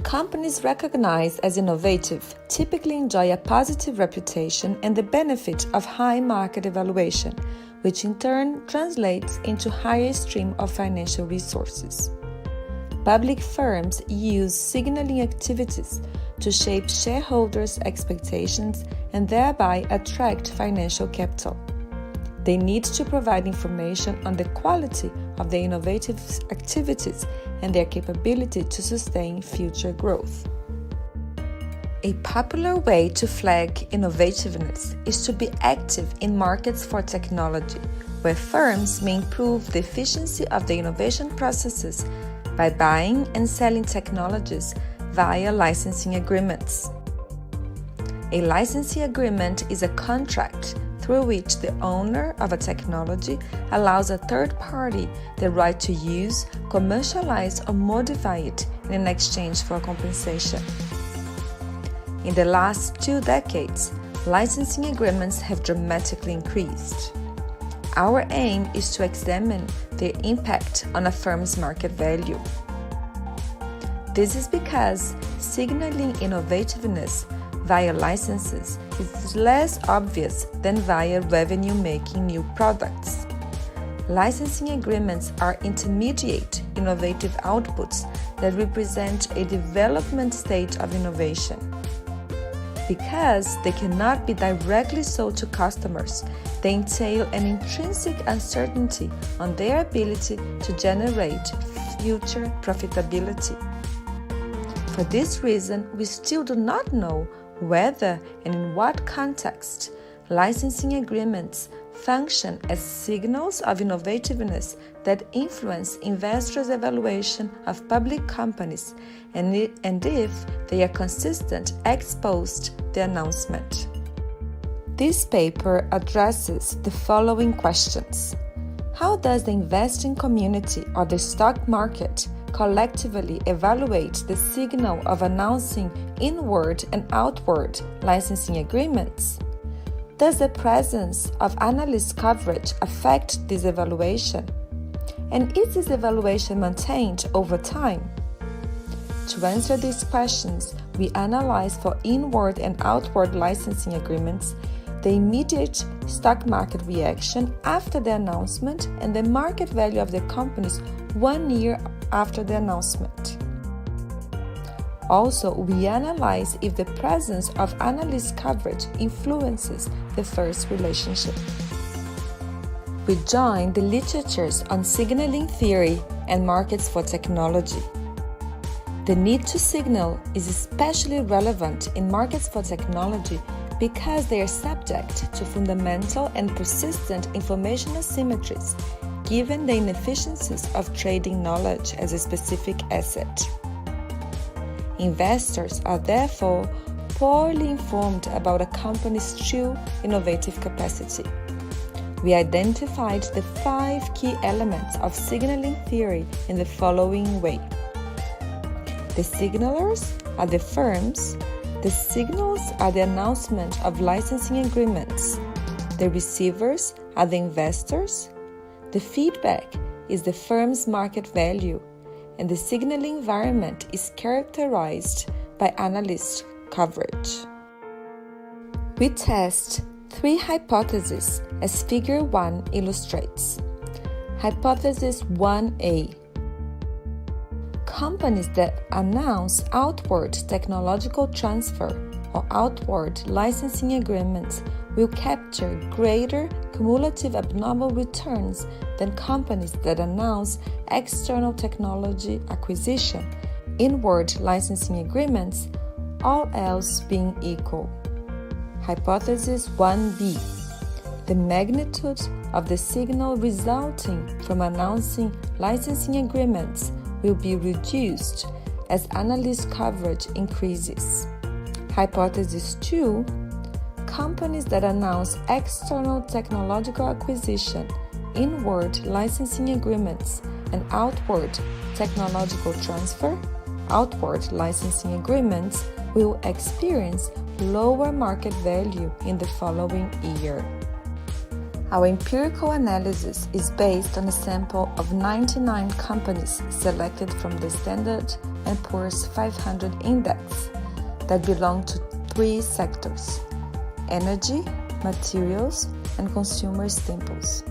Companies recognized as innovative typically enjoy a positive reputation and the benefit of high market evaluation, which in turn translates into higher stream of financial resources. Public firms use signaling activities to shape shareholders' expectations and thereby attract financial capital. They need to provide information on the quality of their innovative activities and their capability to sustain future growth. A popular way to flag innovativeness is to be active in markets for technology, where firms may improve the efficiency of the innovation processes by buying and selling technologies via licensing agreements. A licensing agreement is a contract through which the owner of a technology allows a third party the right to use, commercialize, or modify it in exchange for compensation. In the last 2 decades, licensing agreements have dramatically increased. Our aim is to examine their impact on a firm's market value. This is because signaling innovativeness via licenses is less obvious than via revenue-making new products. Licensing agreements are intermediate innovative outputs that represent a development stage of innovation. Because they cannot be directly sold to customers, they entail an intrinsic uncertainty on their ability to generate future profitability. For this reason, we still do not know whether and in what context licensing agreements function as signals of innovativeness that influence investors' evaluation of public companies and if they are consistent ex post the announcement. This paper addresses the following questions. How does the investing community or the stock market collectively evaluate the signal of announcing inward and outward licensing agreements? Does the presence of analyst coverage affect this evaluation? And is this evaluation maintained over time? To answer these questions, we analyze for inward and outward licensing agreements the immediate stock market reaction after the announcement and the market value of the companies 1 year after the announcement. Also, we analyze if the presence of analyst coverage influences the first relationship. We join the literatures on signaling theory and markets for technology. The need to signal is especially relevant in markets for technology because they are subject to fundamental and persistent information asymmetries, given the inefficiencies of trading knowledge as a specific asset. Investors are therefore poorly informed about a company's true innovative capacity. We identified the 5 key elements of signaling theory in the following way. The signalers are the firms, the signals are the announcement of licensing agreements, the receivers are the investors, the feedback is the firm's market value, and the signaling environment is characterized by analyst coverage. We test 3 hypotheses as Figure 1 illustrates. Hypothesis 1A. Companies that announce outward technological transfer or outward licensing agreements will capture greater cumulative abnormal returns than companies that announce external technology acquisition, inward licensing agreements, all else being equal. Hypothesis 1B. The magnitude of the signal resulting from announcing licensing agreements will be reduced as analyst coverage increases. Hypothesis 2. Companies that announce external technological acquisition, inward licensing agreements, and outward technological transfer, outward licensing agreements will experience lower market value in the following year. Our empirical analysis is based on a sample of 99 companies selected from the Standard & Poor's 500 index that belong to 3 sectors: energy, materials, and consumer staples.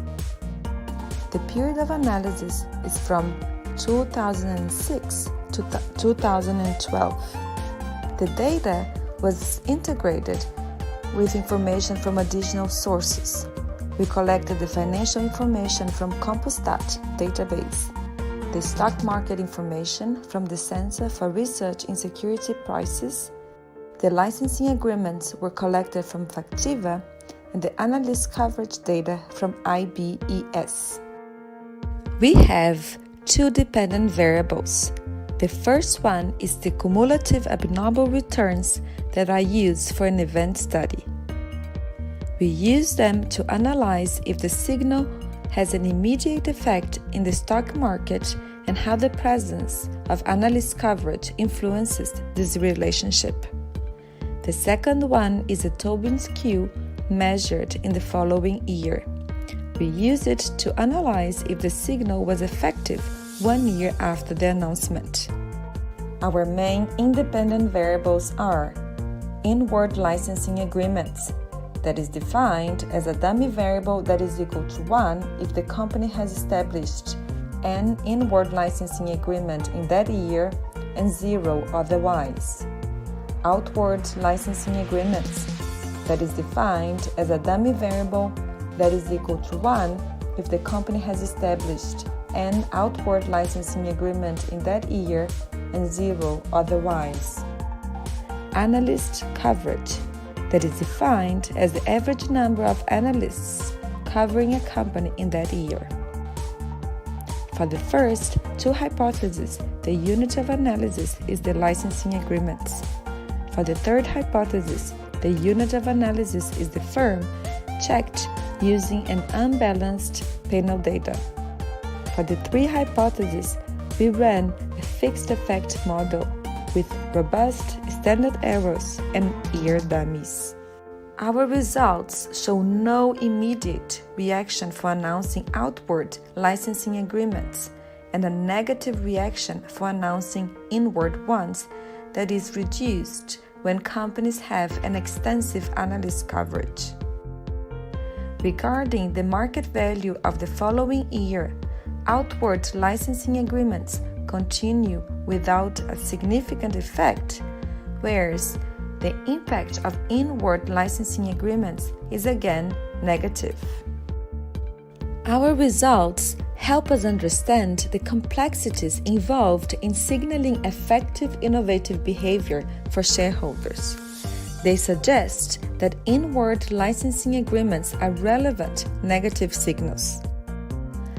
The period of analysis is from 2006 to 2012. The data was integrated with information from additional sources. We collected the financial information from Compustat database, the stock market information from the Center for Research in Security Prices, the licensing agreements were collected from Factiva, and the analyst coverage data from IBES. We have 2 dependent variables. The first one is the cumulative abnormal returns that are used for an event study. We use them to analyze if the signal has an immediate effect in the stock market and how the presence of analyst coverage influences this relationship. The second one is a Tobin skew measured in the following year. We use it to analyze if the signal was effective 1 year after the announcement. Our main independent variables are inward licensing agreements, that is defined as a dummy variable that is equal to 1 if the company has established an inward licensing agreement in that year and 0 otherwise. Outward licensing agreements, that is defined as a dummy variable that is equal to 1 if the company has established an outward licensing agreement in that year and 0 otherwise. Analyst coverage, that is defined as the average number of analysts covering a company in that year. For the first 2 hypotheses, the unit of analysis is the licensing agreements. For the third hypothesis, the unit of analysis is the firm checked using an unbalanced panel data. For the 3 hypotheses, we ran a fixed effect model with robust standard errors and year dummies. Our results show no immediate reaction for announcing outward licensing agreements and a negative reaction for announcing inward ones that is reduced when companies have an extensive analyst coverage. Regarding the market value of the following year, outward licensing agreements continue without a significant effect, whereas the impact of inward licensing agreements is again negative. Our results help us understand the complexities involved in signaling effective innovative behavior for shareholders. They suggest that inward licensing agreements are relevant negative signals.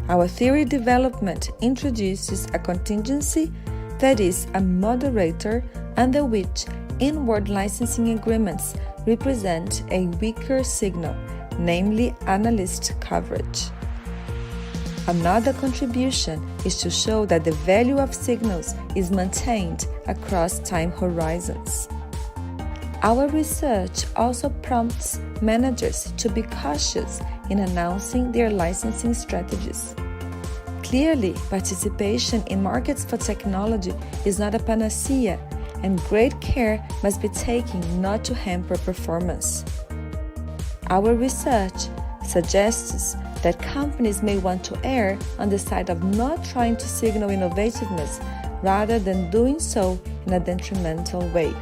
Our theory development introduces a contingency that is a moderator under which inward licensing agreements represent a weaker signal, namely analyst coverage. Another contribution is to show that the value of signals is maintained across time horizons. Our research also prompts managers to be cautious in announcing their licensing strategies. Clearly, participation in markets for technology is not a panacea, and great care must be taken not to hamper performance. Our research suggests that companies may want to err on the side of not trying to signal innovativeness rather than doing so in a detrimental way.